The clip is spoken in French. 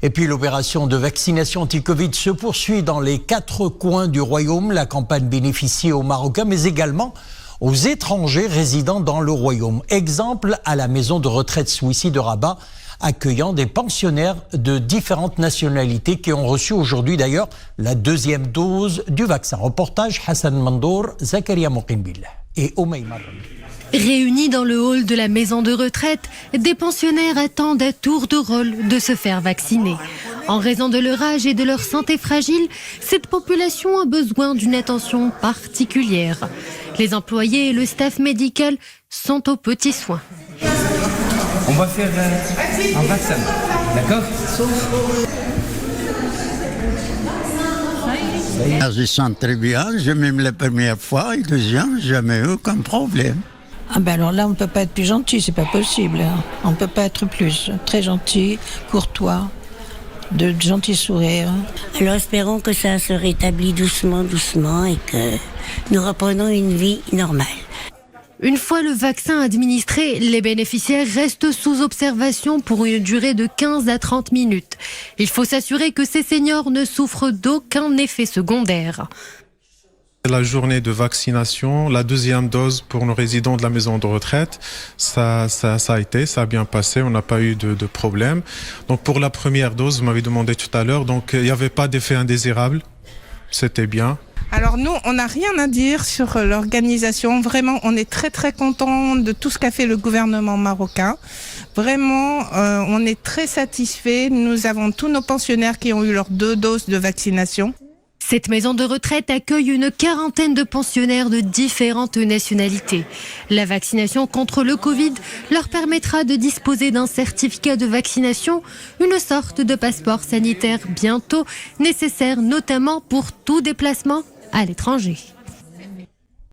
Et puis l'opération de vaccination anti-Covid se poursuit dans les 4 coins du royaume. La campagne bénéficie aux Marocains, mais également aux étrangers résidant dans le royaume. Exemple à la maison de retraite Swissi de Rabat, accueillant des pensionnaires de différentes nationalités qui ont reçu aujourd'hui d'ailleurs la 2e dose du vaccin. Reportage Hassan Mandour, Zakaria Mouqimbil et Omeymar. Réunis dans le hall de la maison de retraite, des pensionnaires attendent à tour de rôle de se faire vacciner. En raison de leur âge et de leur santé fragile, cette population a besoin d'une attention particulière. Les employés et le staff médical sont aux petits soins. On va faire un vaccin, d'accord ? Je sens très bien, j'ai même la première fois et deuxième, jamais eu aucun problème. Ah ben alors là, on ne peut pas être plus gentil, c'est pas possible. Hein. On ne peut pas être plus. Très gentil, courtois, de gentils sourires. Alors espérons que ça se rétablit doucement et que nous reprenons une vie normale. Une fois le vaccin administré, les bénéficiaires restent sous observation pour une durée de 15 à 30 minutes. Il faut s'assurer que ces seniors ne souffrent d'aucun effet secondaire. La journée de vaccination, la 2e dose pour nos résidents de la maison de retraite, ça a bien passé, on n'a pas eu de problème. Donc pour la première dose, vous m'avez demandé tout à l'heure, donc il n'y avait pas d'effet indésirable, c'était bien. Alors nous, on n'a rien à dire sur l'organisation. Vraiment, on est très très contents de tout ce qu'a fait le gouvernement marocain. Vraiment, on est très satisfaits. Nous avons tous nos pensionnaires qui ont eu leurs 2 doses de vaccination. Cette maison de retraite accueille une 40aine de pensionnaires de différentes nationalités. La vaccination contre le Covid leur permettra de disposer d'un certificat de vaccination, une sorte de passeport sanitaire bientôt, nécessaire notamment pour tout déplacement à l'étranger.